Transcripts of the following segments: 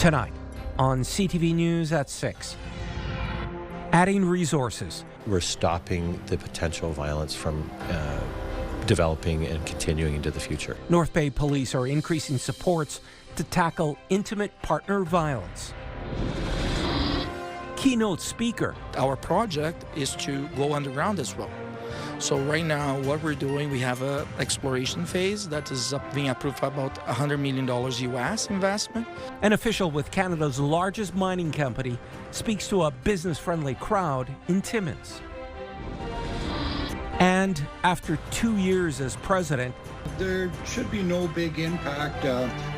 Tonight on CTV News at 6. Adding resources. We're stopping the potential violence from developing and continuing into the future. North Bay Police are increasing supports to tackle intimate partner violence. Keynote speaker. Our project is to go underground as well. So right now what we're doing, we have an exploration phase that is being approved for about $100 million US investment. An official with Canada's largest mining company speaks to a business-friendly crowd in Timmins. And after 2 years as president, there should be no big impact.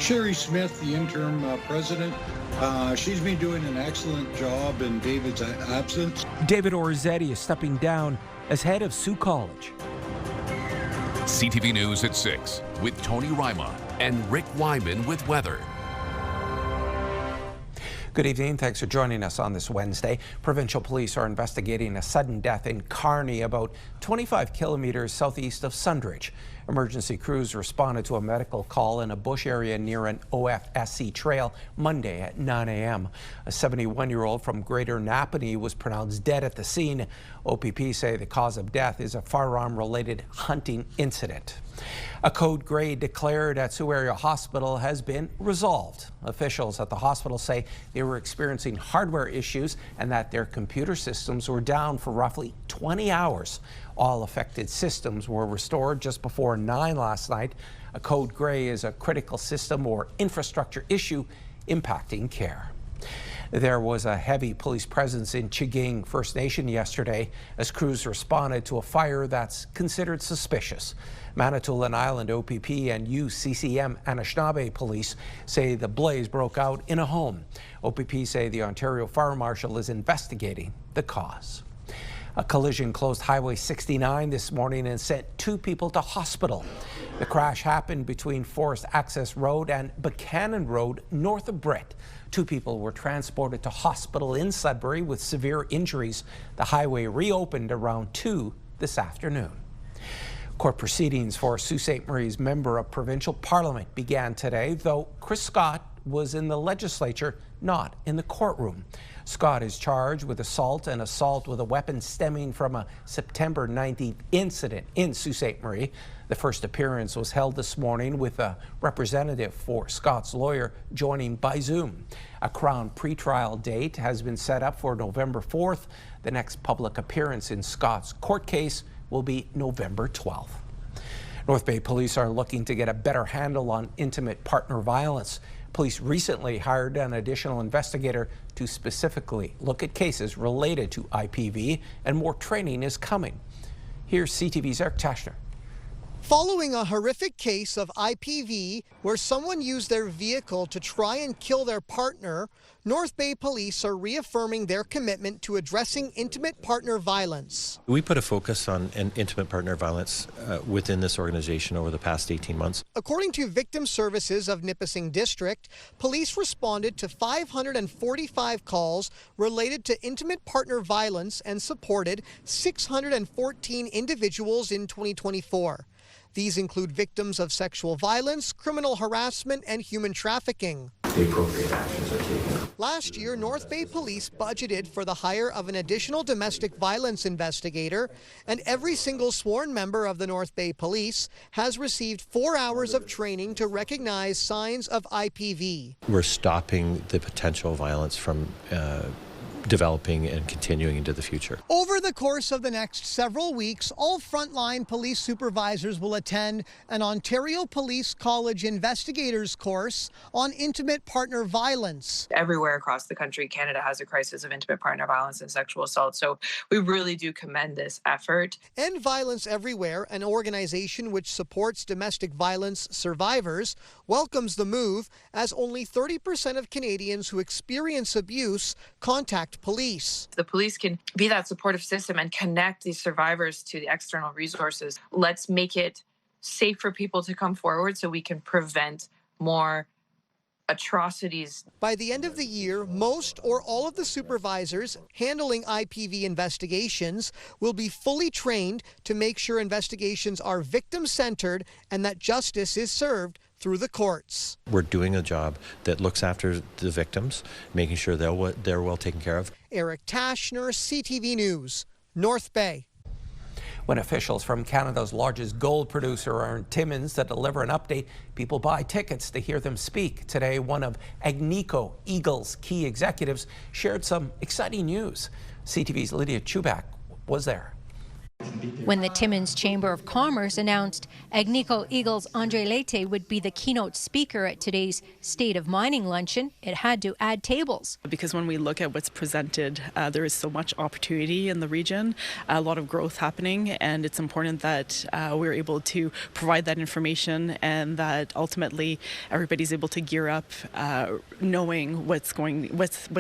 Sherry Smith, the interim president, she's been doing an excellent job in David's absence. David Orzetti is stepping down as head of Sault College. CTV News at 6 with Tony Ryma and Rick Wyman with weather. Good evening. Thanks for joining us on this Wednesday. Provincial police are investigating a sudden death in Kearney, about 25 kilometers southeast of Sundridge. Emergency crews responded to a medical call in a bush area near an OFSC trail Monday at 9 a.m. A 71-year-old from Greater Napanee was pronounced dead at the scene. OPP say the cause of death is a firearm-related hunting incident. A code gray declared at Sault Area Hospital has been resolved. Officials at the hospital say they were experiencing hardware issues and that their computer systems were down for roughly 20 hours. All affected systems were restored just before 9 last night. A code gray is a critical system or infrastructure issue impacting care. There was a heavy police presence in Chiging First Nation yesterday as crews responded to a fire that's considered suspicious. Manitoulin Island OPP and UCCM Anishinaabe police say the blaze broke out in a home. OPP say the Ontario Fire Marshal is investigating the cause. A collision closed Highway 69 this morning and sent 2 people to hospital. The crash happened between Forest Access Road and Buchanan Road north of Britt. 2 people were transported to hospital in Sudbury with severe injuries. The highway reopened around 2 this afternoon. Court proceedings for Sault Ste. Marie's member of provincial parliament began today, though Chris Scott was in the legislature, not in the courtroom. Scott is charged with assault and assault with a weapon stemming from a September 19th incident in Sault Ste. Marie. The first appearance was held this morning with a representative for Scott's lawyer joining by Zoom. A Crown pretrial date has been set up for November 4th. The next public appearance in Scott's court case will be November 12th. North Bay Police are looking to get a better handle on intimate partner violence. Police recently hired an additional investigator to specifically look at cases related to IPV, and more training is coming. Here's CTV's Eric Tashner. Following a horrific case of IPV where someone used their vehicle to try and kill their partner, North Bay Police are reaffirming their commitment to addressing intimate partner violence. We put a focus on intimate partner violence within this organization over the past 18 months. According to Victim Services of Nipissing District, police responded to 545 calls related to intimate partner violence and supported 614 individuals in 2024. These include victims of sexual violence, criminal harassment, and human trafficking. The appropriate actions are taken. Last year, North Bay Police budgeted for the hire of an additional domestic violence investigator, and every single sworn member of the North Bay Police has received 4 hours of training to recognize signs of IPV. We're stopping the potential violence from developing and continuing into the future. Over the course of the next several weeks, all frontline police supervisors will attend an Ontario Police College investigators course on intimate partner violence. Everywhere across the country, Canada has a crisis of intimate partner violence and sexual assault, so we really do commend this effort. End Violence Everywhere, an organization which supports domestic violence survivors, welcomes the move, as only 30% of Canadians who experience abuse contact police. The police can be that supportive system and connect these survivors to the external resources. Let's make it safe for people to come forward so we can prevent more atrocities. By the end of the year, most or all of the supervisors handling IPV investigations will be fully trained to make sure investigations are victim-centered and that justice is served through the courts. We're doing a job that looks after the victims, making sure they're well taken care of. Eric Tashner, CTV News, North Bay. When officials from Canada's largest gold producer are in Timmins to deliver an update, people buy tickets to hear them speak. Today, one of Agnico Eagle's key executives shared some exciting news. CTV's Lydia Chubak was there. When the Timmins Chamber of Commerce announced Agnico Eagle's Andre Leite would be the keynote speaker at today's State of Mining luncheon, it had to add tables. Because when we look at what's presented, there is so much opportunity in the region, a lot of growth happening, and it's important that we're able to provide that information and that ultimately everybody's able to gear up knowing what's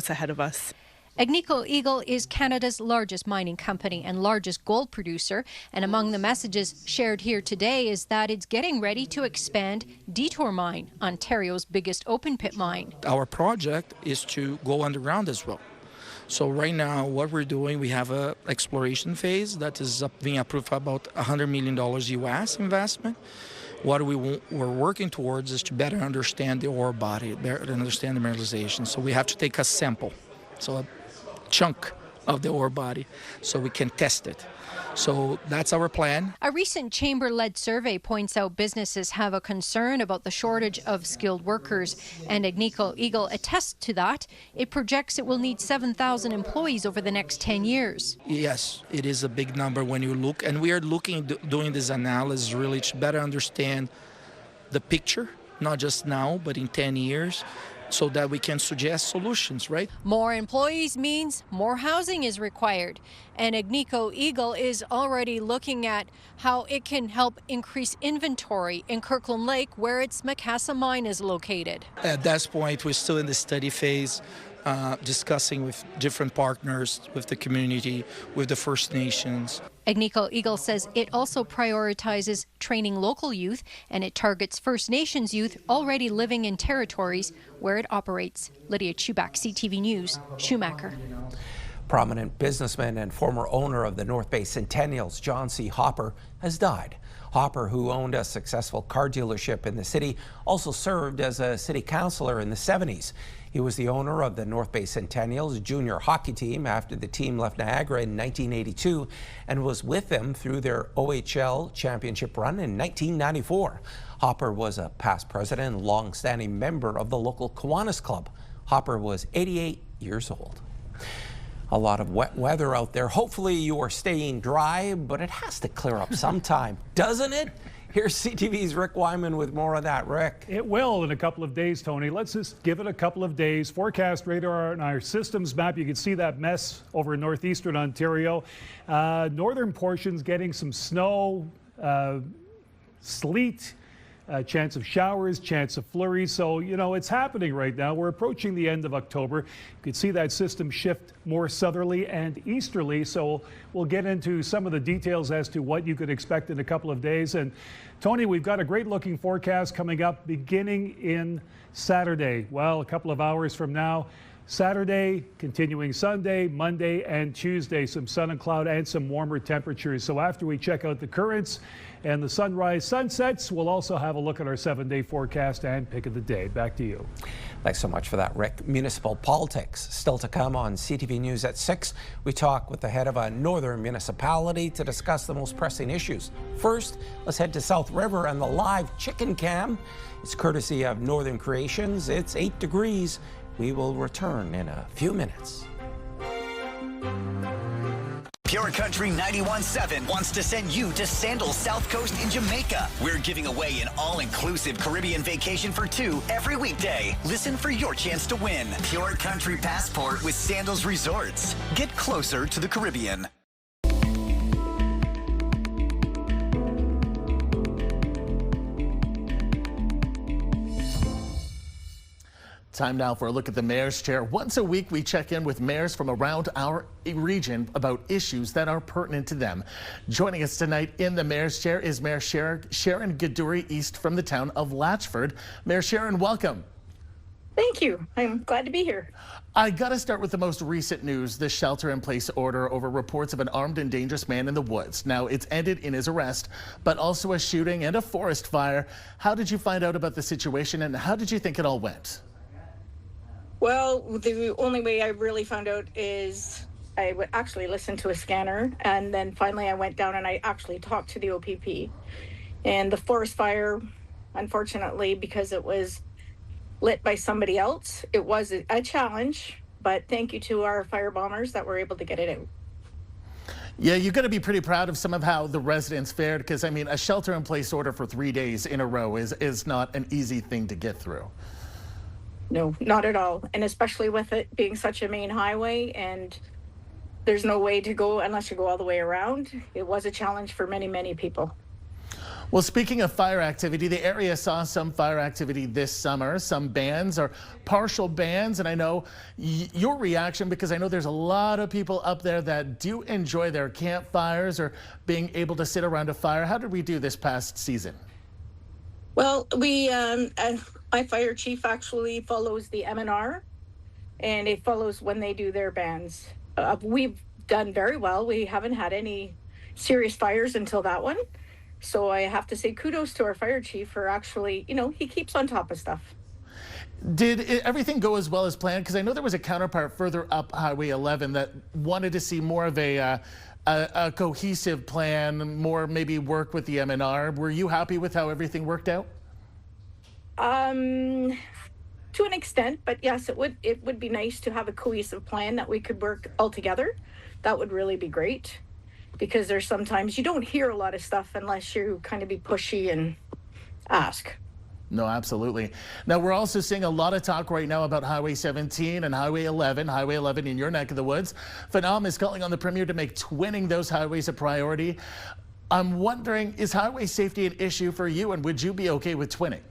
ahead of us. Agnico Eagle is Canada's largest mining company and largest gold producer, and among the messages shared here today is that it's getting ready to expand Detour Mine, Ontario's biggest open-pit mine. Our project is to go underground as well. So right now what we're doing, we have a exploration phase that is being approved for about $100 million US investment. What we're working towards is to better understand the ore body, better understand the mineralization. So we have to take a sample. So a chunk of the ore body so we can test it. So that's our plan. A recent chamber-led survey points out businesses have a concern about the shortage of skilled workers, and Agnico Eagle attests to that. It projects it will need 7,000 employees over the next 10 years. Yes, it is a big number when you look, and we are doing this analysis really to better understand the picture, not just now, but in 10 years. So that we can suggest solutions, right? More employees means more housing is required. And Agnico Eagle is already looking at how it can help increase inventory in Kirkland Lake, where its Macassa mine is located. At this point, we're still in the study phase, discussing with different partners, with the community, with the First Nations. Agnico Eagle says it also prioritizes training local youth, and it targets First Nations youth already living in territories where it operates. Lydia Chubak, CTV News, Schumacher. Prominent businessman and former owner of the North Bay Centennials, John C. Hopper, has died. Hopper, who owned a successful car dealership in the city, also served as a city councillor in the 70s. He was the owner of the North Bay Centennials junior hockey team after the team left Niagara in 1982 and was with them through their OHL championship run in 1994. Hopper was a past president and long-standing member of the local Kiwanis Club. Hopper was 88 years old. A lot of wet weather out there. Hopefully you are staying dry, but it has to clear up sometime, doesn't it? Here's CTV's Rick Wyman with more of that. Rick. It will in a couple of days, Tony. Let's just give it a couple of days. Forecast radar on our systems map. You can see that mess over in northeastern Ontario. Northern portions getting some snow, sleet, chance of showers, chance of flurries. So, you know, it's happening right now. We're approaching the end of October. You can see that system shift more southerly and easterly. So we'll get into some of the details as to what you could expect in a couple of days. And Tony, we've got a great looking forecast coming up beginning in Saturday. Well, a couple of hours from now. Saturday, continuing Sunday, Monday, and Tuesday, some sun and cloud and some warmer temperatures. So after we check out the currents and the sunrise sunsets, we'll also have a look at our 7-day forecast and pick of the day. Back to you. Thanks so much for that, Rick. Municipal politics still to come on CTV News at 6. We talk with the head of a northern municipality to discuss the most pressing issues. First, let's head to South River and the live chicken cam. It's courtesy of Northern Creations. It's 8 degrees. We will return in a few minutes. Pure Country 91.7 wants to send you to Sandals South Coast in Jamaica. We're giving away an all-inclusive Caribbean vacation for 2 every weekday. Listen for your chance to win. Pure Country Passport with Sandals Resorts. Get closer to the Caribbean. Time now for a look at the Mayor's Chair. Once a week, we check in with mayors from around our region about issues that are pertinent to them. Joining us tonight in the Mayor's Chair is Mayor Sharon Gaduri East from the town of Latchford. Mayor Sharon, welcome. Thank you. I'm glad to be here. I got to start with the most recent news, the shelter-in-place order over reports of an armed and dangerous man in the woods. Now, it's ended in his arrest, but also a shooting and a forest fire. How did you find out about the situation, and how did you think it all went? Well, the only way I really found out is I would actually listen to a scanner, and then finally I went down and I actually talked to the OPP. And the forest fire, unfortunately, because it was lit by somebody else, it was a challenge, but thank you to our fire bombers that were able to get it out. Yeah, you've got to be pretty proud of some of how the residents fared, because I mean, a shelter-in-place order for 3 days in a row is not an easy thing to get through. No, not at all. And especially with it being such a main highway and there's no way to go unless you go all the way around. It was a challenge for many, many people. Well, speaking of fire activity, the area saw some fire activity this summer, some bans or partial bans. And I know your reaction, because I know there's a lot of people up there that do enjoy their campfires or being able to sit around a fire. How did we do this past season? Well, my fire chief actually follows the MNR, and it follows when they do their bans. We've done very well. We haven't had any serious fires until that one. So I have to say kudos to our fire chief for actually, he keeps on top of stuff. Did everything go as well as planned? Because I know there was a counterpart further up Highway 11 that wanted to see more of a cohesive plan, more maybe work with the MNR. Were you happy with how everything worked out? To an extent, but yes, it would be nice to have a cohesive plan that we could work all together. That would really be great. Because there's sometimes you don't hear a lot of stuff unless you kind of be pushy and ask. No, absolutely. Now, we're also seeing a lot of talk right now about Highway 17 and Highway 11. Highway 11 in your neck of the woods. Phenom is calling on the Premier to make twinning those highways a priority. I'm wondering, is highway safety an issue for you, and would you be okay with twinning?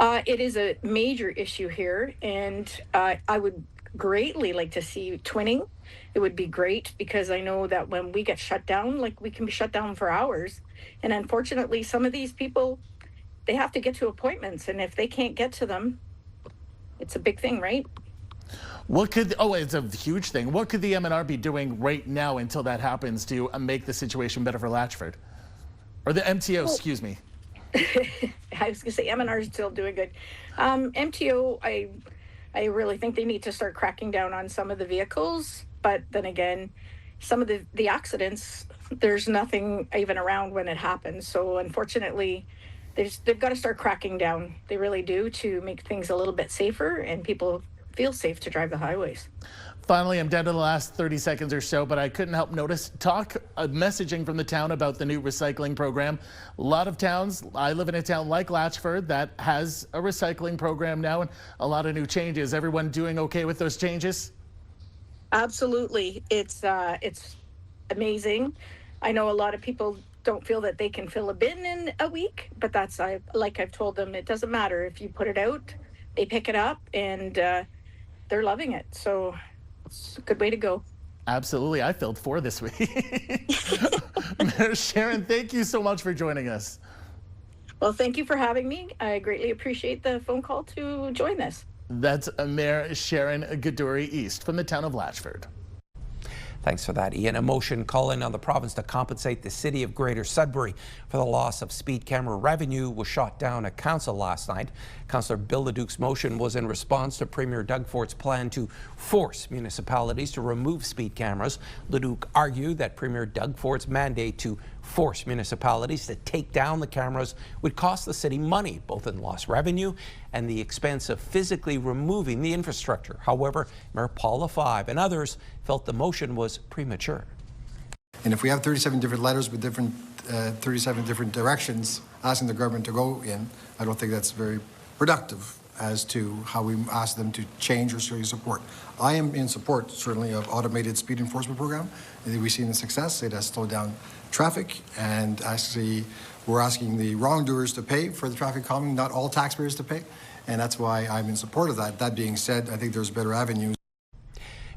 It is a major issue here, and I would greatly like to see twinning. It would be great, because I know that when we get shut down, like we can be shut down for hours. And unfortunately, some of these people, they have to get to appointments. And if they can't get to them, it's a big thing, right? It's a huge thing. What could the MNR be doing right now until that happens to make the situation better for Latchford? Or the MTO, excuse me. I was going to say MNR is still doing good. MTO, I really think they need to start cracking down on some of the vehicles. But then again, some of the accidents, there's nothing even around when it happens. So unfortunately, they've got to start cracking down. They really do, to make things a little bit safer and people feel safe to drive the highways. Finally, I'm down to the last 30 seconds or so, but I couldn't help notice messaging from the town about the new recycling program. A lot of towns, I live in a town like Latchford that has a recycling program now, and a lot of new changes. Everyone doing okay with those changes? Absolutely. It's amazing. I know a lot of people don't feel that they can fill a bin in a week, but like I've told them, it doesn't matter. If you put it out, they pick it up, and they're loving it. So it's a good way to go. Absolutely. I filled 4 this week. Mayor Sharon, thank you so much for joining us. Well, thank you for having me. I greatly appreciate the phone call to join this. That's Mayor Sharon Gaduri East from the town of Latchford. Thanks for that, Ian. A motion calling on the province to compensate the city of Greater Sudbury for the loss of speed camera revenue was shot down at council last night. Councillor Bill Leduc's motion was in response to Premier Doug Fort's plan to force municipalities to remove speed cameras. Leduc argued that Premier Doug Fort's mandate to force municipalities to take down the cameras would cost the city money, both in lost revenue and the expense of physically removing the infrastructure. However, Mayor Paul LaFave and others felt the motion was premature. And if we have 37 different letters with 37 different directions asking the government to go in, I don't think that's very productive as to how we ask them to change or show you support. I am in support, certainly, of automated speed enforcement program. I think we've seen the success. It has slowed down traffic, and actually we're asking the wrongdoers to pay for the traffic calming, not all taxpayers to pay, and that's why I'm in support of that. That being said, I think there's better avenues.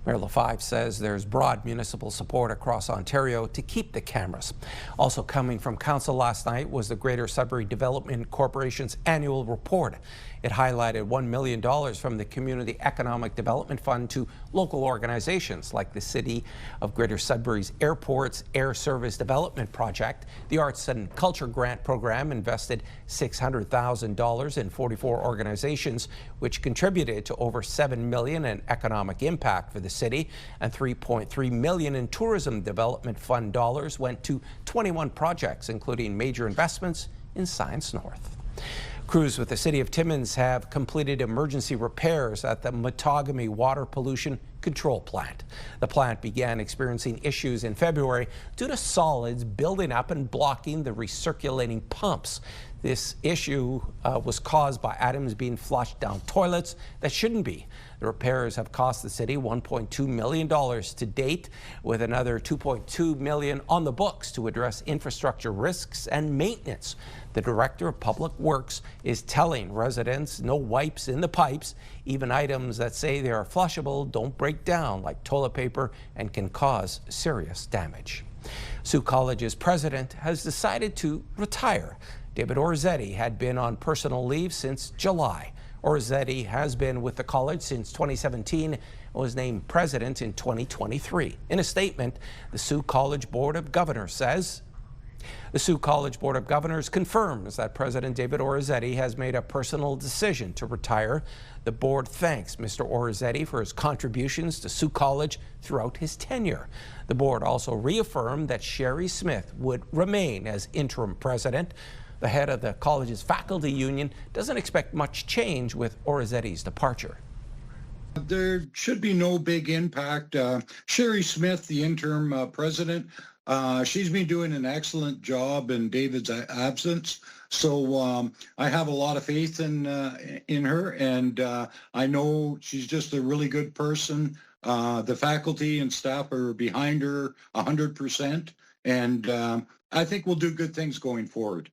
Mayor Lefebvre says there's broad municipal support across Ontario to keep the cameras. Also coming from Council last night was the Greater Sudbury Development Corporation's annual report. It highlighted $1 million from the Community Economic Development Fund to local organizations like the City of Greater Sudbury's Airport's Air Service Development Project. The Arts and Culture Grant Program invested $600,000 in 44 organizations, which contributed to over $7 million in economic impact for the city, and $3.3 million in Tourism Development Fund dollars went to 21 projects, including major investments in Science North. Crews with the City of Timmins have completed emergency repairs at the Matagami Water Pollution Control Plant. The plant began experiencing issues in February due to solids building up and blocking the recirculating pumps. This issue was caused by items being flushed down toilets that shouldn't be. The repairs have cost the city $1.2 million to date, with another $2.2 million on the books to address infrastructure risks and maintenance. The Director of Public Works is telling residents no wipes in the pipes. Even items that say they are flushable don't break down, like toilet paper, and can cause serious damage. Sault College's president has decided to retire. David Orzetti had been on personal leave since July. Orzetti has been with the college since 2017 and was named president in 2023. In a statement, the Sault College Board of Governors says, the Sault College Board of Governors confirms that President David Orzetti has made a personal decision to retire. The board thanks Mr. Orzetti for his contributions to Sault College throughout his tenure. The board also reaffirmed that Sherry Smith would remain as interim president. The head of the college's faculty union doesn't expect much change with Orzetti's departure. There should be no big impact. Sherry Smith, the interim president, she's been doing an excellent job in David's absence. So I have a lot of faith in her, and I know she's just a really good person. The faculty and staff are behind her 100%, and I think we'll do good things going forward.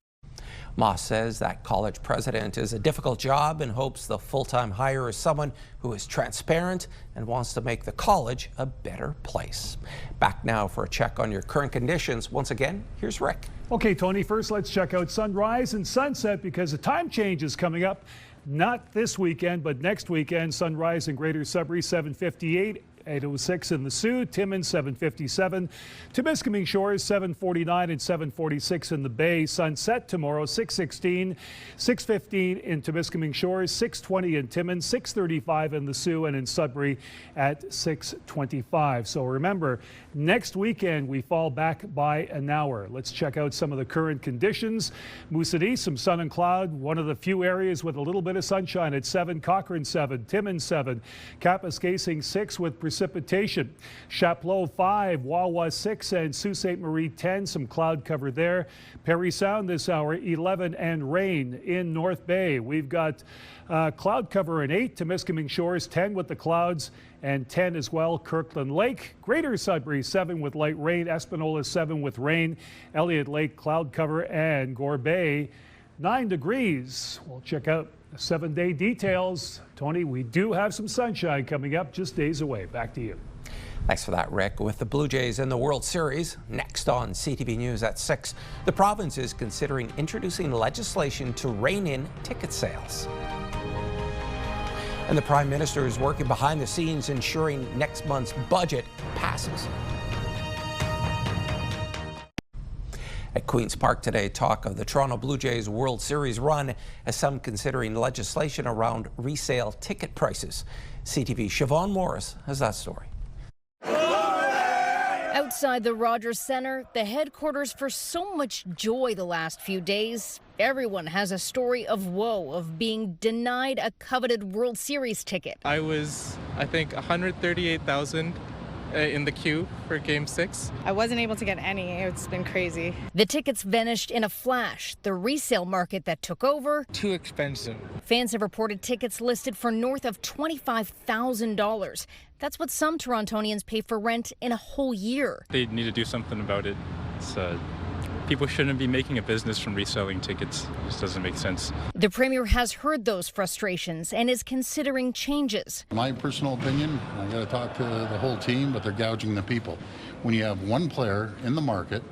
Moss says that college president is a difficult job and hopes the full-time hire is someone who is transparent and wants to make the college a better place. Back now for a check on your current conditions. Once again, here's Rick. Okay, Tony, first let's check out sunrise and sunset because the time change is coming up. Not this weekend, but next weekend. Sunrise in Greater Sudbury, 7:58. 8:06 in the Sault, Timmins 7:57, Timiskaming Shores 7:49 and 7:46 in the Bay. Sunset tomorrow 6:16, 6:15 in Timiskaming Shores, 6:20 in Timmins, 6:35 in the Sault, and in Sudbury at 6:25. So remember, next weekend we fall back by an hour. Let's check out some of the current conditions. Moosehead, some sun and cloud, one of the few areas with a little bit of sunshine at 7, Cochrane 7, Timmins 7, Kapuskasing 6 with precipitation. Chapleau 5, Wawa 6, and Sault Ste. Marie 10. Some cloud cover there. Parry Sound this hour 11 and rain in North Bay. We've got cloud cover in 8. Timiskaming Shores 10 with the clouds and 10 as well. Kirkland Lake, Greater Sudbury 7 with light rain. Espanola 7 with rain. Elliott Lake cloud cover and Gore Bay 9 degrees. We'll check out the 7-day details. Tony, we do have some sunshine coming up just days away. Back to you. Thanks for that, Rick. With the Blue Jays in the World Series, next on CTV News at 6, the province is considering introducing legislation to rein in ticket sales. And the Prime Minister is working behind the scenes ensuring next month's budget passes. At Queen's Park today, talk of the Toronto Blue Jays World Series run as some considering legislation around resale ticket prices. CTV's Siobhan Morris has that story. Outside the Rogers Centre, the headquarters for so much joy the last few days, everyone has a story of woe of being denied a coveted World Series ticket. I was, I think, 138,000 in the queue for Game 6. I wasn't able to get any. It's been crazy. The tickets vanished in a flash. The resale market that took over. Too expensive. Fans have reported tickets listed for north of $25,000. That's what some Torontonians pay for rent in a whole year. They need to do something about it. It's people shouldn't be making a business from reselling tickets. It just doesn't make sense. The Premier has heard those frustrations and is considering changes. My personal opinion, I got to talk to the whole team, but they're gouging the people. When you have one player in the market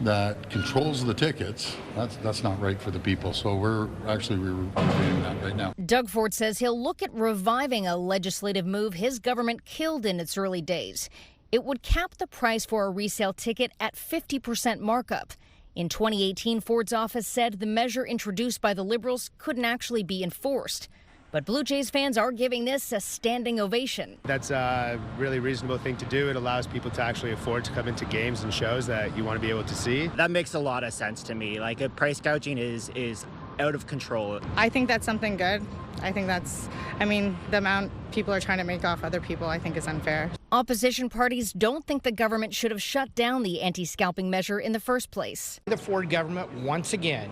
that controls the tickets, that's not right for the people. So we're reviewing that right now. Doug Ford says he'll look at reviving a legislative move his government killed in its early days. It would cap the price for a resale ticket at 50% markup. In 2018, Ford's office said the measure introduced by the Liberals couldn't actually be enforced. But Blue Jays fans are giving this a standing ovation. That's a really reasonable thing to do. It allows people to actually afford to come into games and shows that you want to be able to see. That makes a lot of sense to me. Like, price gouging is out of control. I think that's something good. I think the amount people are trying to make off other people, I think is unfair. Opposition parties don't think the government should have shut down the anti-scalping measure in the first place. The Ford government once again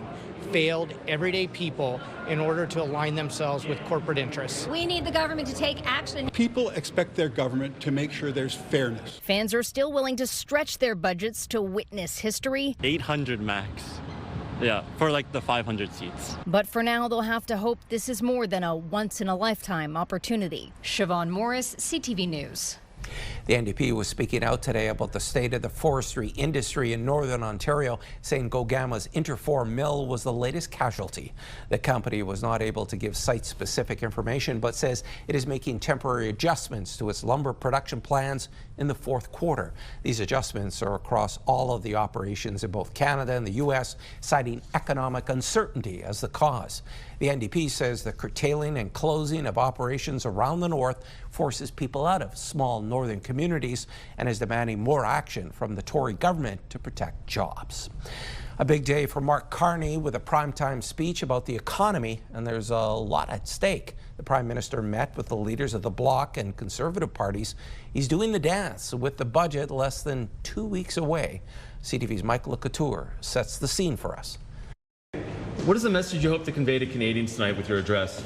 failed everyday people in order to align themselves with corporate interests. We need the government to take action. People expect their government to make sure there's fairness. Fans are still willing to stretch their budgets to witness history. 800 max. Yeah, for like the 500 seats. But for now, they'll have to hope this is more than a once-in-a-lifetime opportunity. Siobhan Morris, CTV News. The NDP was speaking out today about the state of the forestry industry in Northern Ontario, saying Gogama's Interfor mill was the latest casualty. The company was not able to give site-specific information, but says it is making temporary adjustments to its lumber production plans in the fourth quarter. These adjustments are across all of the operations in both Canada and the U.S., citing economic uncertainty as the cause. The NDP says the curtailing and closing of operations around the north forces people out of small northern communities and is demanding more action from the Tory government to protect jobs. A big day for Mark Carney with a primetime speech about the economy, and there's a lot at stake. The Prime Minister met with the leaders of the Bloc and Conservative parties. He's doing the dance with the budget less than 2 weeks away. CTV's Michael Couture sets the scene for us. What is the message you hope to convey to Canadians tonight with your address?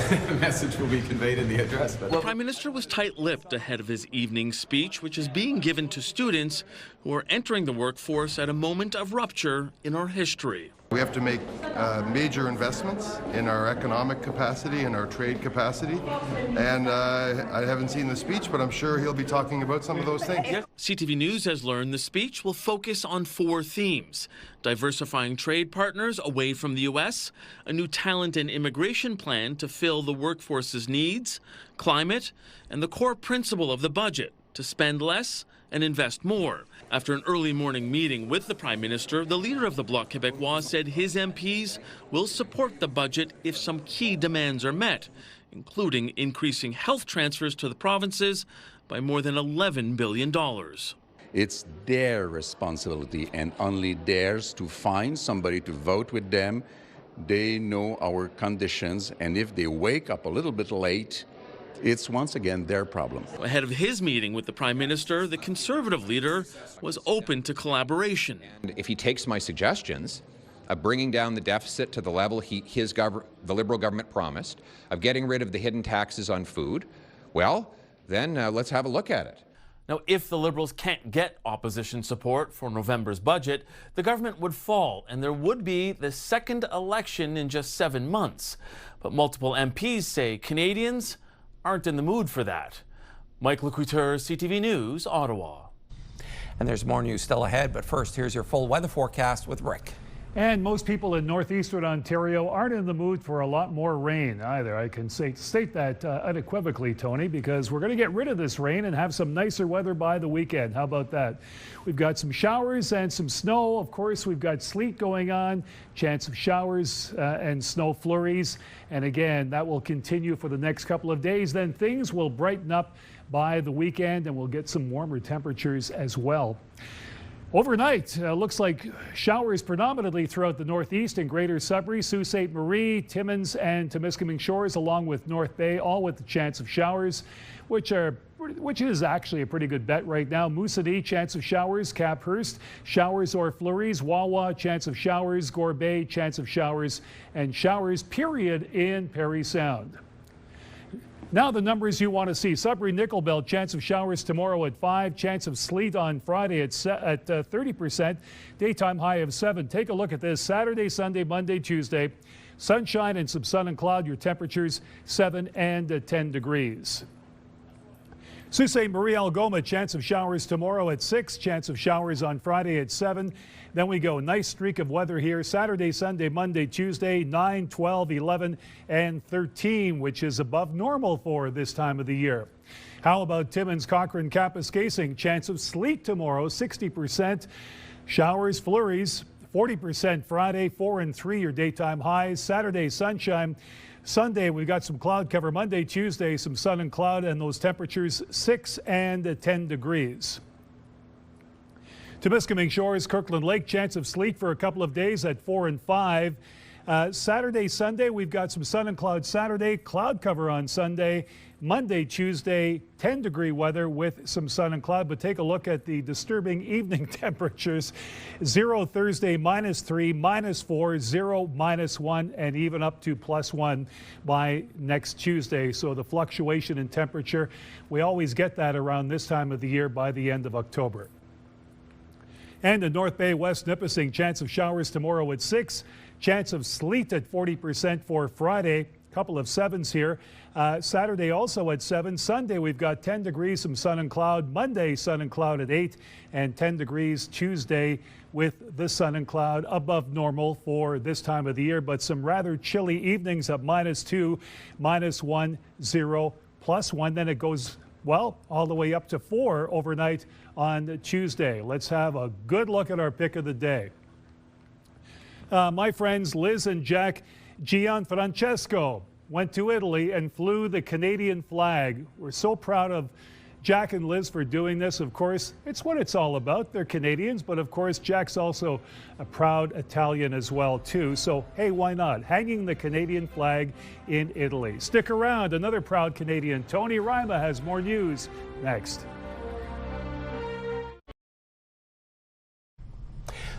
The message will be conveyed in the address. But the Prime Minister was tight-lipped ahead of his evening speech, which is being given to students who are entering the workforce at a moment of rupture in our history. We have to make major investments in our economic capacity and our trade capacity. And I haven't seen the speech, but I'm sure he'll be talking about some of those things. CTV News has learned the speech will focus on 4 themes: diversifying trade partners away from the U.S., a new talent and immigration plan to fill the workforce's needs, climate, and the core principle of the budget, to spend less and invest more. After an early morning meeting with the Prime Minister, the leader of the Bloc Québécois said his MPs will support the budget if some key demands are met, including increasing health transfers to the provinces by more than $11 billion. It's their responsibility and only theirs to find somebody to vote with them. They know our conditions, and if they wake up a little bit late, it's once again their problem. Ahead of his meeting with the Prime Minister, the Conservative leader was open to collaboration. If he takes my suggestions of bringing down the deficit to the level the Liberal government promised, of getting rid of the hidden taxes on food, well, then let's have a look at it. Now, if the Liberals can't get opposition support for November's budget, the government would fall, and there would be the second election in just 7 months. But multiple MPs say Canadians aren't in the mood for that. Michael Couture, CTV News, Ottawa. And there's more news still ahead, but first, here's your full weather forecast with Rick. And most people in northeastern Ontario aren't in the mood for a lot more rain either. I can state that unequivocally, Tony, because we're going to get rid of this rain and have some nicer weather by the weekend. How about that? We've got some showers and some snow. Of course, we've got sleet going on, chance of showers and snow flurries. And again, that will continue for the next couple of days. Then things will brighten up by the weekend and we'll get some warmer temperatures as well. Overnight, looks like showers predominantly throughout the northeast and greater Sudbury, Sault Ste. Marie, Timmins, and Temiskaming Shores, along with North Bay, all with the chance of showers, which is actually a pretty good bet right now. Moosonee, chance of showers. Caphurst, showers or flurries. Wawa, chance of showers. Gore Bay, chance of showers, and showers, period, in Parry Sound. Now the numbers you want to see. Sudbury Nickel Belt, chance of showers tomorrow at 5, chance of sleet on Friday at 30%, daytime high of 7. Take a look at this. Saturday, Sunday, Monday, Tuesday, sunshine and some sun and cloud. Your temperatures 7 and 10 degrees. Sault Ste. Marie Algoma, chance of showers tomorrow at 6, chance of showers on Friday at 7. Then we go nice streak of weather here Saturday, Sunday, Monday, Tuesday, 9, 12, 11, and 13, which is above normal for this time of the year. How about Timmins, Cochrane, Kapuskasing? Chance of sleet tomorrow, 60%. Showers, flurries, 40% Friday, 4 and 3 your daytime highs. Saturday, sunshine. Sunday, we've got some cloud cover. Monday, Tuesday, some sun and cloud, and those temperatures 6 and 10 degrees. Temiskaming Shores, Kirkland Lake, chance of sleet for a couple of days at 4 and 5. Saturday, Sunday, we've got some sun and cloud Saturday, cloud cover on Sunday. Monday, Tuesday, 10-degree weather with some sun and cloud. But take a look at the disturbing evening temperatures. 0 Thursday, -3, -4, 0, -1, and even up to +1 by next Tuesday. So the fluctuation in temperature, we always get that around this time of the year by the end of October. And in North Bay, West Nipissing, chance of showers tomorrow at 6, chance of sleet at 40% for Friday. Couple of 7s here. Saturday also at 7. Sunday we've got 10 degrees, some sun and cloud. Monday sun and cloud at 8 and 10 degrees Tuesday with the sun and cloud above normal for this time of the year, but some rather chilly evenings at -2, -1, 0, +1. Then it goes, well, all the way up to 4 overnight on Tuesday. Let's have a good look at our pick of the day. My friends Liz and Jack Gianfrancesco went to Italy and flew the Canadian flag. We're so proud of Jack and Liz for doing this. Of course, it's what it's all about. They're Canadians, but of course, Jack's also a proud Italian as well, too. So, hey, why not? Hanging the Canadian flag in Italy. Stick around. Another proud Canadian, Tony Ryma, has more news next.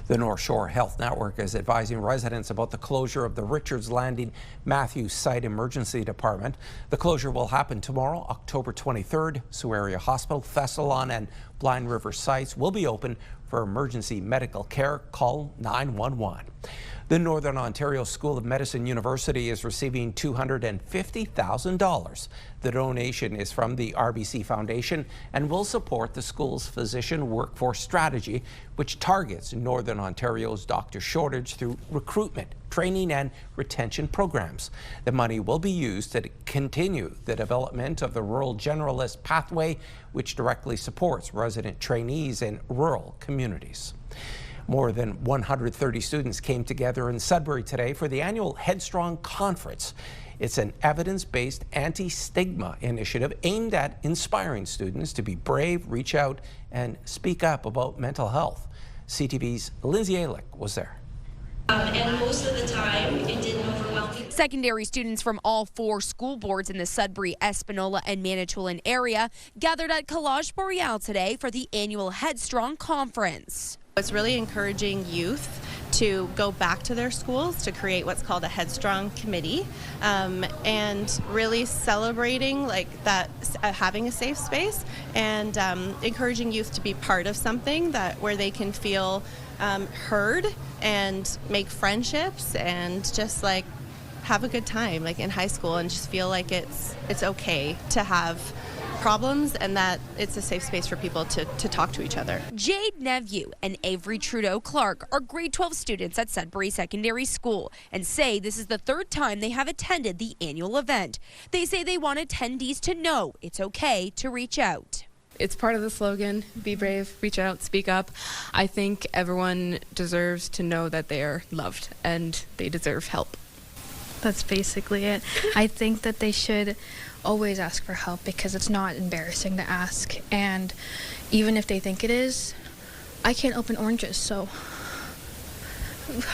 The North Shore Health Network is advising residents about the closure of the Richards Landing Matthews Site Emergency Department. The closure will happen tomorrow, October 23rd. Sault Area Hospital, Thessalon, and Blind River sites will be open for emergency medical care. Call 911. The Northern Ontario School of Medicine University is receiving $250,000. The donation is from the RBC Foundation and will support the school's physician workforce strategy, which targets Northern Ontario's doctor shortage through recruitment, training, and retention programs. The money will be used to continue the development of the Rural Generalist Pathway, which directly supports resident trainees in rural communities. More than 130 students came together in Sudbury today for the annual Headstrong Conference. It's an evidence-based anti-stigma initiative aimed at inspiring students to be brave, reach out, and speak up about mental health. CTV's Lindsay Alick was there. And most of the time, it didn't overwhelm me. Secondary students from all 4 school boards in the Sudbury, Espanola, and Manitoulin area gathered at Collage Boreal today for the annual Headstrong Conference. It's really encouraging youth to go back to their schools to create what's called a Headstrong committee, and really celebrating like that, having a safe space, and encouraging youth to be part of something that where they can feel heard and make friendships and just like have a good time like in high school, and just feel like it's okay to have problems and that it's a safe space for people to talk to each other. Jade Neveu and Avery Trudeau Clark are grade 12 students at Sudbury Secondary School and say this is the 3rd time they have attended the annual event. They say they want attendees to know it's okay to reach out. It's part of the slogan, be brave, reach out, speak up. I think everyone deserves to know that they are loved and they deserve help. That's basically it. I think that they should always ask for help because it's not embarrassing to ask, and even if they think it is, I can't open oranges, so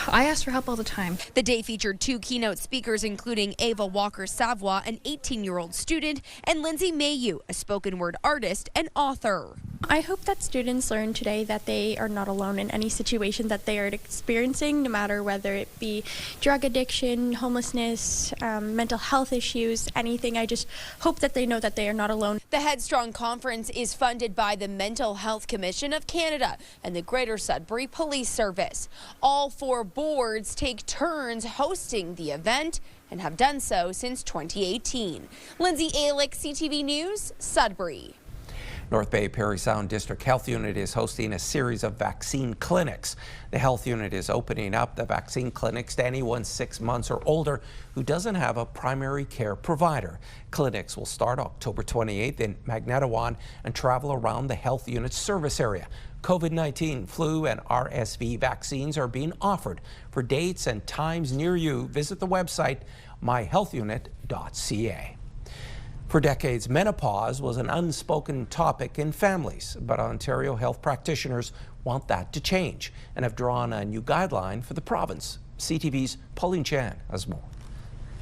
I ask for help all the time. The day featured 2 keynote speakers, including Ava Walker-Savoie, an 18-year-old student, and Lindsay Mayu, a spoken word artist and author. I hope that students learn today that they are not alone in any situation that they are experiencing, no matter whether it be drug addiction, homelessness, mental health issues, anything. I just hope that they know that they are not alone. The Headstrong Conference is funded by the Mental Health Commission of Canada and the Greater Sudbury Police Service. All 4 boards take turns hosting the event and have done so since 2018. Lindsay Alick, CTV News, Sudbury. North Bay Parry Sound District Health Unit is hosting a series of vaccine clinics. The health unit is opening up the vaccine clinics to anyone 6 months or older who doesn't have a primary care provider. Clinics will start October 28th in Magnetawan and travel around the health unit's service area. COVID-19, flu, and RSV vaccines are being offered. For dates and times near you, visit the website myhealthunit.ca. For decades, menopause was an unspoken topic in families, but Ontario health practitioners want that to change and have drawn a new guideline for the province. CTV's Pauline Chan has more.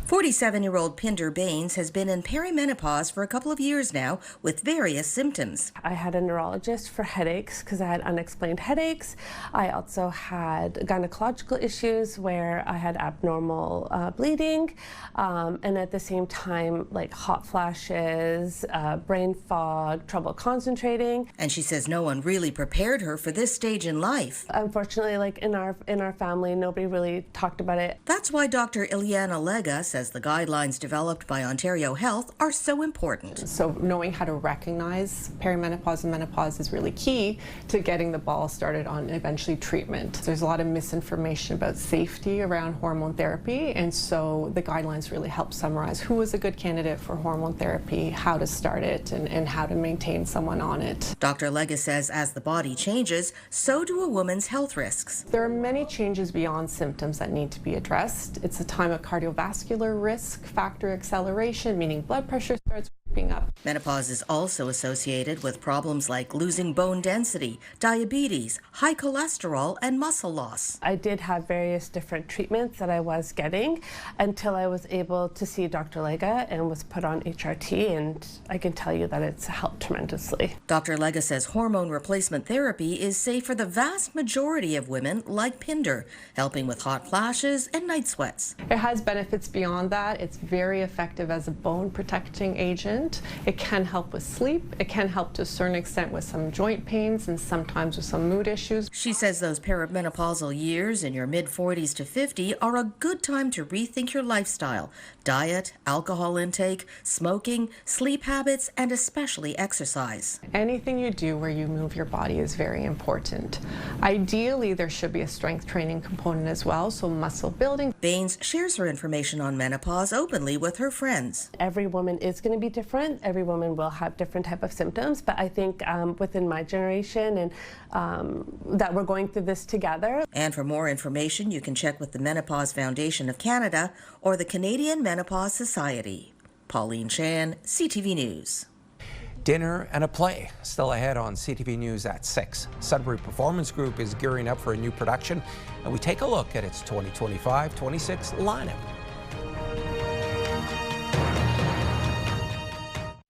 47-year-old Pinder Baines has been in perimenopause for a couple of years now with various symptoms. I had a neurologist for headaches because I had unexplained headaches. I also had gynecological issues where I had abnormal bleeding, and at the same time, like hot flashes, brain fog, trouble concentrating. And she says no one really prepared her for this stage in life. Unfortunately, like in our family, nobody really talked about it. That's why Dr. Ileana Lega says the guidelines developed by Ontario Health are so important. So knowing how to recognize perimenopause and menopause is really key to getting the ball started on eventually treatment. There's a lot of misinformation about safety around hormone therapy, and so the guidelines really help summarize who is a good candidate for hormone therapy, how to start it, and how to maintain someone on it. Dr. Lega says as the body changes, so do a woman's health risks. There are many changes beyond symptoms that need to be addressed. It's a time of cardiovascular risk factor acceleration, meaning blood pressure starts creeping up. Menopause is also associated with problems like losing bone density, diabetes, high cholesterol, and muscle loss. I did have various different treatments that I was getting until I was able to see Dr. Lega and was put on HRT, and I can tell you that it's helped tremendously. Dr. Lega says hormone replacement therapy is safe for the vast majority of women like Pinder, helping with hot flashes and night sweats. It has benefits beyond that. It's very effective as a bone protecting agent. It can help with sleep. It can help to a certain extent with some joint pains and sometimes with some mood issues. She says those perimenopausal years in your mid-40s to 50 are a good time to rethink your lifestyle, diet, alcohol intake, smoking, sleep habits, and especially exercise. Anything you do where you move your body is very important. Ideally, there should be a strength training component as well, so muscle building. Baines shares her information on menopause openly with her friends. Every woman is going to be different. Every woman will have different type of symptoms, but I think within my generation and that we're going through this together. And for more information, you can check with the Menopause Foundation of Canada or the Canadian Menopause Society. Pauline Chan, CTV News. Dinner and a play still ahead on CTV News at 6. Sudbury Performance Group is gearing up for a new production, and we take a look at its 2025-26 lineup.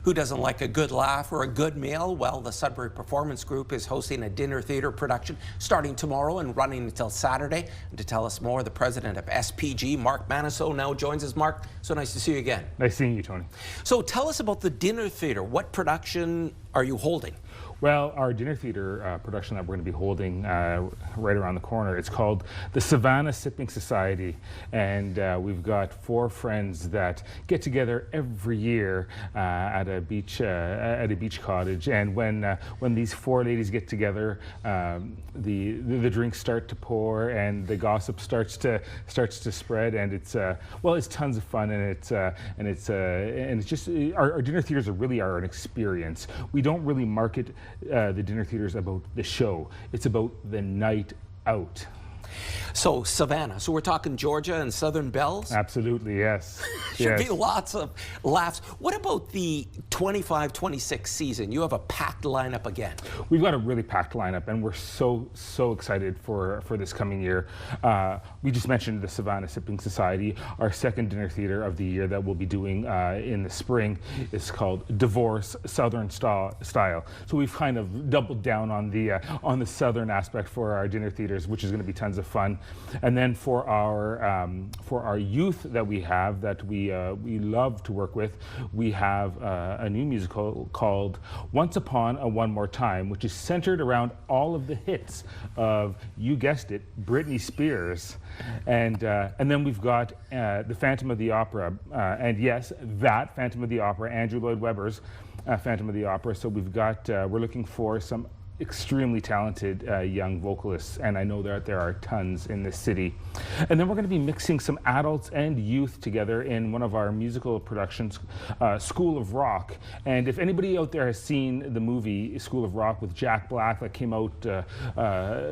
Who doesn't like a good laugh or a good meal? Well, the Sudbury Performance Group is hosting a dinner theatre production starting tomorrow and running until Saturday. And to tell us more, the president of SPG, Mark Maniso, now joins us. Mark, so nice to see you again. Nice seeing you, Tony. So tell us about the dinner theatre. What production are you holding? Well, our dinner theatre production that we're going to be holding right around the corner, it's called the Savannah Sipping Society, and we've got 4 friends that get together every year at a beach cottage. And when these 4 ladies get together, the drinks start to pour and the gossip starts to spread, and it's tons of fun, and it's just our dinner theatres really are an experience. We don't really market the dinner theaters about the show. It's about the night out. So Savannah, so we're talking Georgia and Southern Belles? Absolutely, yes. Should be lots of laughs. What about the 25-26 season? You have a packed lineup again. We've got a really packed lineup, and we're so excited for this coming year. We just mentioned the Savannah Sipping Society. Our second dinner theater of the year that we'll be doing in the spring is called Divorce Southern Style. So we've kind of doubled down on the Southern aspect for our dinner theaters, which is going to be tons of fun. And then for our youth that we have that we love to work with, we have a new musical called Once Upon a One More Time, which is centered around all of the hits of, you guessed it, Britney Spears. And then we've got the Phantom of the Opera, and yes, that Phantom of the Opera, Andrew Lloyd Webber's Phantom of the Opera. So we've got we're looking for some extremely talented young vocalists, and I know that there are tons in this city. And then we're going to be mixing some adults and youth together in one of our musical productions, School of Rock. And if anybody out there has seen the movie School of Rock with Jack Black that came out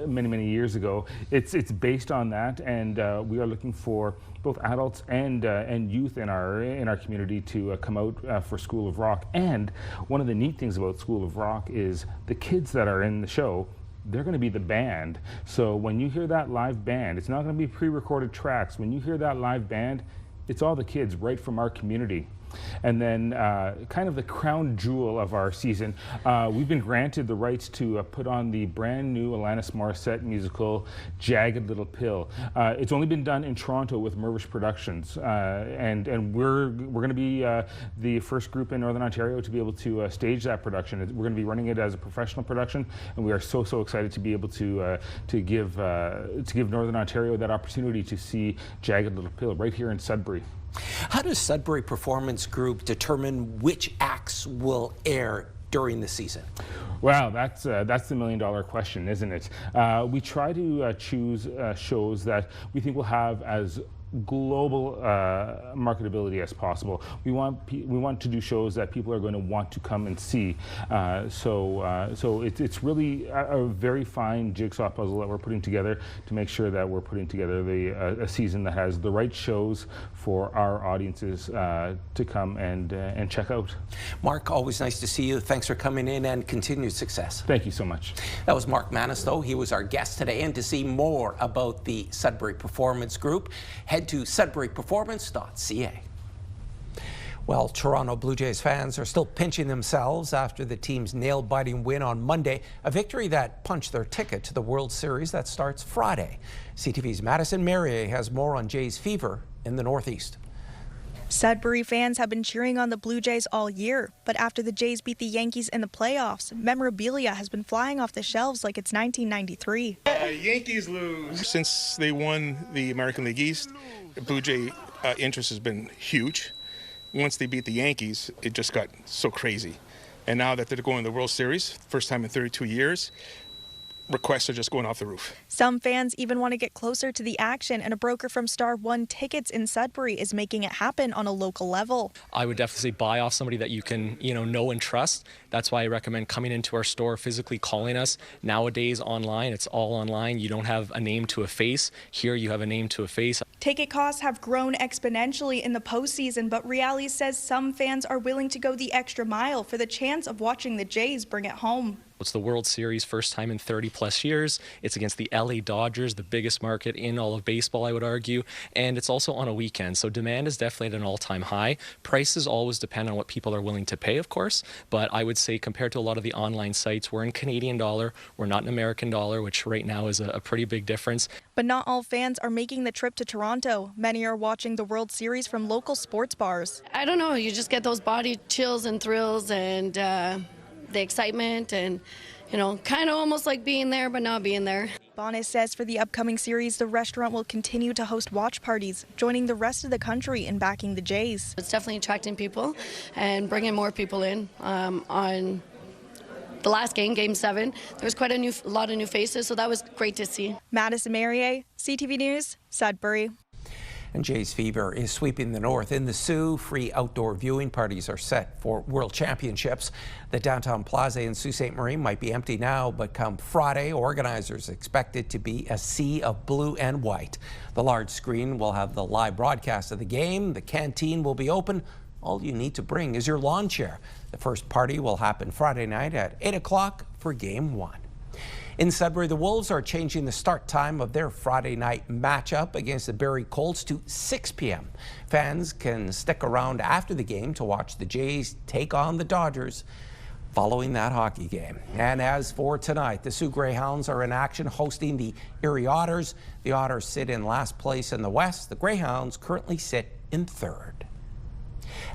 many years ago, it's based on that, and we are looking for both adults and youth in our community to come out for School of Rock. And one of the neat things about School of Rock is the kids that are in the show, they're going to be the band. So when you hear that live band, it's not going to be pre-recorded tracks. When you hear that live band, it's all the kids right from our community. And then kind of the crown jewel of our season, we've been granted the rights to put on the brand new Alanis Morissette musical, Jagged Little Pill. It's only been done in Toronto with Mirvish Productions, and we're going to be the first group in Northern Ontario to be able to stage that production. We're going to be running it as a professional production, and we are so excited to be able to give Northern Ontario that opportunity to see Jagged Little Pill right here in Sudbury. How does Sudbury Performance Group determine which acts will air during the season? Well, that's the million-dollar question, isn't it? We try to choose shows that we think will have as global marketability as possible. We want to do shows that people are going to want to come and see. So it's really a very fine jigsaw puzzle that we're putting together to make sure that we're putting together a season that has the right shows for our audiences to come and check out. Mark, always nice to see you. Thanks for coming in, and continued success. Thank you so much. That was Mark Manistow. He was our guest today. And to see more about the Sudbury Performance Group, head to sudburyperformance.ca. Well, Toronto Blue Jays fans are still pinching themselves after the team's nail-biting win on Monday, a victory that punched their ticket to the World Series that starts Friday. CTV's Madison Merrier has more on Jays fever in the Northeast. Sudbury fans have been cheering on the Blue Jays all year, but after the Jays beat the Yankees in the playoffs, memorabilia has been flying off the shelves like it's 1993. Yankees lose. Since they won the American League East, the Blue Jay interest has been huge. Once they beat the Yankees, it just got so crazy. And now that they're going to the World Series, first time in 32 years, requests are just going off the roof. Some fans even want to get closer to the action, and a broker from Star One Tickets in Sudbury is making it happen on a local level. I would definitely buy off somebody that you can, know and trust. That's why I recommend coming into our store, physically calling us. Nowadays, online, it's all online. You don't have a name to a face. Here, you have a name to a face. Ticket costs have grown exponentially in the postseason, but Reality says some fans are willing to go the extra mile for the chance of watching the Jays bring it home. It's the World Series, first time in 30-plus years. It's against the LA Dodgers, the biggest market in all of baseball, I would argue. And it's also on a weekend, so demand is definitely at an all-time high. Prices always depend on what people are willing to pay, of course. But I would say compared to a lot of the online sites, we're in Canadian dollar. We're not in American dollar, which right now is a pretty big difference. But not all fans are making the trip to Toronto. Many are watching the World Series from local sports bars. I don't know. You just get those body chills and thrills and the excitement and, kind of almost like being there but not being there. Bonis says for the upcoming series, the restaurant will continue to host watch parties, joining the rest of the country in backing the Jays. It's definitely attracting people and bringing more people in. On the last game, Game 7, there was quite a lot of new faces, so that was great to see. Madison Merrier, CTV News, Sudbury. And Jays fever is sweeping the north. In the Sioux, free outdoor viewing parties are set for World Championships. The downtown plaza in Sault Ste. Marie might be empty now, but come Friday, organizers expect it to be a sea of blue and white. The large screen will have the live broadcast of the game. The canteen will be open. All you need to bring is your lawn chair. The first party will happen Friday night at 8 o'clock for Game 1. In Sudbury, the Wolves are changing the start time of their Friday night matchup against the Barrie Colts to 6 p.m. Fans can stick around after the game to watch the Jays take on the Dodgers following that hockey game. And as for tonight, the Sioux Greyhounds are in action hosting the Erie Otters. The Otters sit in last place in the West. The Greyhounds currently sit in third.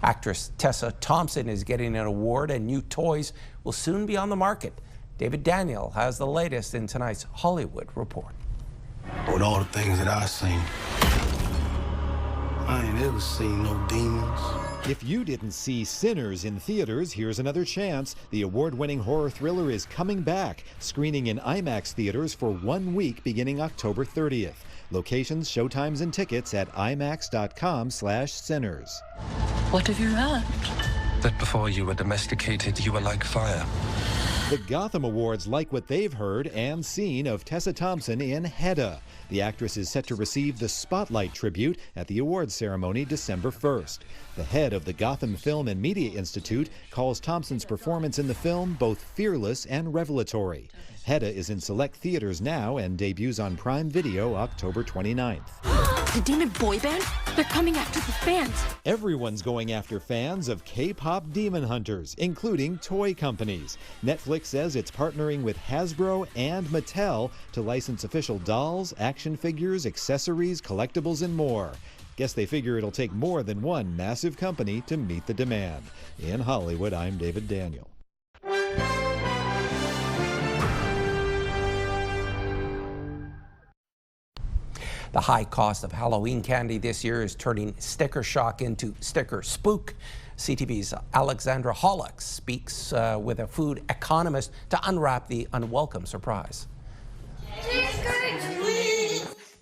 Actress Tessa Thompson is getting an award, and new toys will soon be on the market. David Daniel has the latest in tonight's Hollywood Report. With all the things that I've seen, I ain't ever seen no demons. If you didn't see Sinners in theaters, here's another chance. The award-winning horror thriller is coming back, screening in IMAX theaters for 1 week beginning October 30th. Locations, showtimes, and tickets at imax.com/sinners. What have you learned? That before you were domesticated, you were like fire. The Gotham Awards like what they've heard and seen of Tessa Thompson in Hedda. The actress is set to receive the Spotlight tribute at the awards ceremony December 1st. The head of the Gotham Film and Media Institute calls Thompson's performance in the film both fearless and revelatory. Hedda is in select theaters now and debuts on Prime Video October 29th. The demon boy band? They're coming after the fans. Everyone's going after fans of K-pop demon hunters, including toy companies. Netflix says it's partnering with Hasbro and Mattel to license official dolls, action figures, accessories, collectibles, and more. Guess they figure it'll take more than one massive company to meet the demand. In Hollywood, I'm David Daniel. The high cost of Halloween candy this year is turning sticker shock into sticker spook. CTV's Alexandra Hollick speaks with a food economist to unwrap the unwelcome surprise.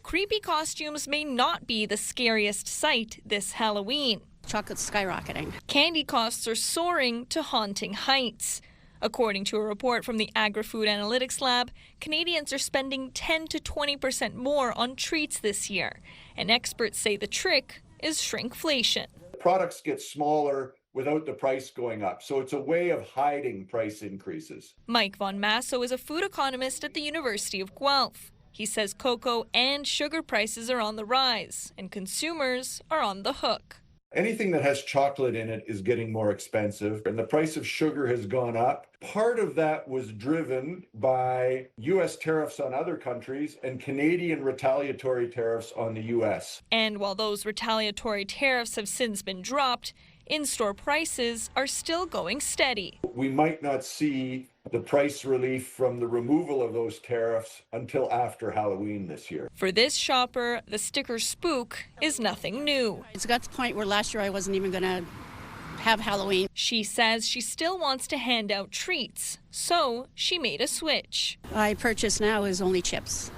Creepy costumes may not be the scariest sight this Halloween. Chocolate's skyrocketing. Candy costs are soaring to haunting heights. According to a report from the Agri-Food Analytics Lab, Canadians are spending 10 to 20% more on treats this year. And experts say the trick is shrinkflation. Products get smaller without the price going up, so it's a way of hiding price increases. Mike Von Masso is a food economist at the University of Guelph. He says cocoa and sugar prices are on the rise, and consumers are on the hook. Anything that has chocolate in it is getting more expensive, and the price of sugar has gone up. Part of that was driven by U.S. tariffs on other countries and Canadian retaliatory tariffs on the U.S. And while those retaliatory tariffs have since been dropped, in-store prices are still going steady. We might not see the price relief from the removal of those tariffs until after Halloween this year. For this shopper, the sticker spook is nothing new. It's got to the point where last year I wasn't even going to have Halloween. She says she still wants to hand out treats, so she made a switch. I purchase now is only chips.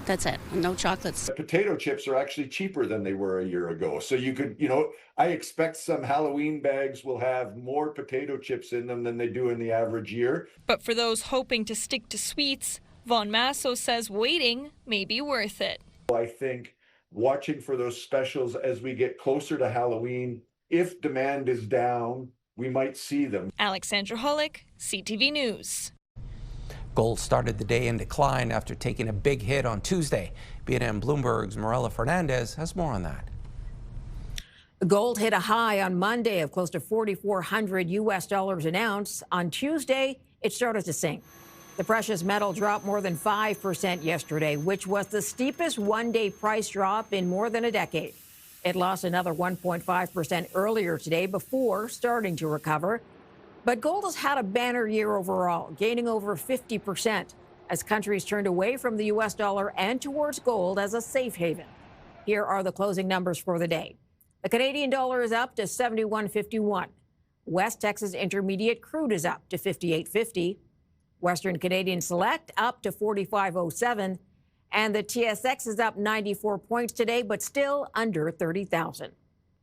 That's it, no chocolates. Potato chips are actually cheaper than they were a year ago. So you could, I expect some Halloween bags will have more potato chips in them than they do in the average year. But for those hoping to stick to sweets, Von Masso says waiting may be worth it. I think watching for those specials as we get closer to Halloween, if demand is down, we might see them. Alexandra Hollick, CTV News. Gold started the day in decline after taking a big hit on Tuesday. BNN Bloomberg's Morella Fernandez has more on that. Gold hit a high on Monday of close to $4,400 an ounce. On Tuesday, it started to sink. The precious metal dropped more than 5% yesterday, which was the steepest one-day price drop in more than a decade. It lost another 1.5% earlier today before starting to recover. But gold has had a banner year overall, gaining over 50% as countries turned away from the U.S. dollar and towards gold as a safe haven. Here are the closing numbers for the day. The Canadian dollar is up to 71.51. West Texas Intermediate crude is up to 58.50. Western Canadian Select up to 45.07. And the TSX is up 94 points today, but still under 30,000.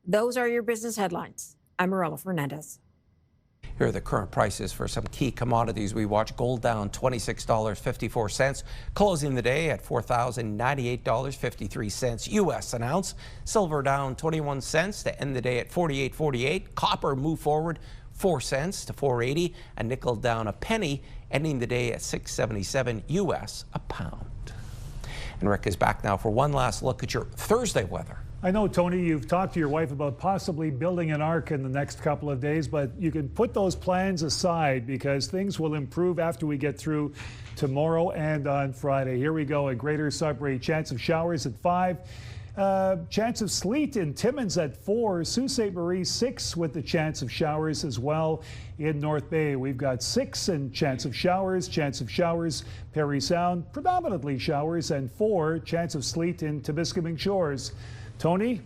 Those are your business headlines. I'm Marilla Fernandez. Here are the current prices for some key commodities we watch. Gold down $26.54, closing the day at $4,098.53 U.S. an ounce. Silver down 21 cents to end the day at $48.48. Copper moved forward 4 cents to $4.80, and nickel down a penny, ending the day at $6.77 U.S. a pound. And Rick is back now for one last look at your Thursday weather. I know, Tony, you've talked to your wife about possibly building an ark in the next couple of days, but you can put those plans aside because things will improve after we get through tomorrow and on Friday. Here we go at Greater Sudbury. Chance of showers at 5. Chance of sleet in Timmins at 4. Sault Ste. Marie 6 with the chance of showers as well. In North Bay, we've got 6 and chance of showers. Chance of showers, Parry Sound, predominantly showers, and 4 chance of sleet in Temiskaming Shores. Tony,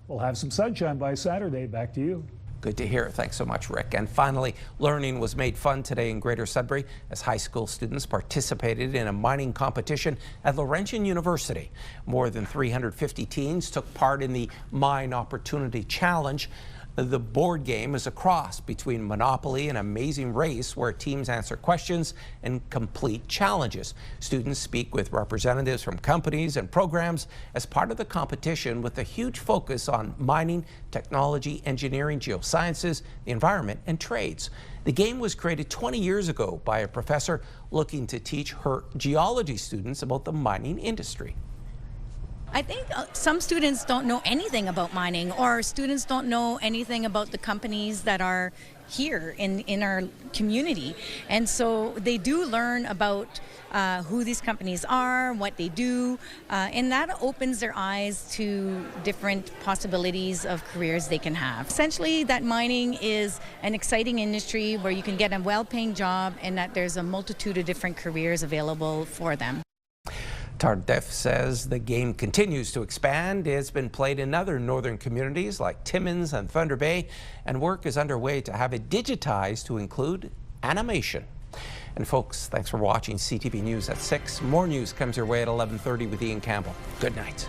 we'll have some sunshine by Saturday. Back to you. Good to hear. Thanks so much, Rick. And finally, learning was made fun today in Greater Sudbury as high school students participated in a mining competition at Laurentian University. More than 350 teens took part in the Mine Opportunity Challenge. The board game is a cross between Monopoly and Amazing Race, where teams answer questions and complete challenges. Students speak with representatives from companies and programs as part of the competition, with a huge focus on mining, technology, engineering, geosciences, the environment, and trades. The game was created 20 years ago by a professor looking to teach her geology students about the mining industry. I think some students don't know anything about mining, or students don't know anything about the companies that are here in our community. And so they do learn about who these companies are, what they do, and that opens their eyes to different possibilities of careers they can have. Essentially, that mining is an exciting industry where you can get a well-paying job and that there's a multitude of different careers available for them. Tardif says the game continues to expand. It's been played in other northern communities like Timmins and Thunder Bay, and work is underway to have it digitized to include animation. And folks, thanks for watching CTV News at 6. More news comes your way at 11:30 with Ian Campbell. Good night.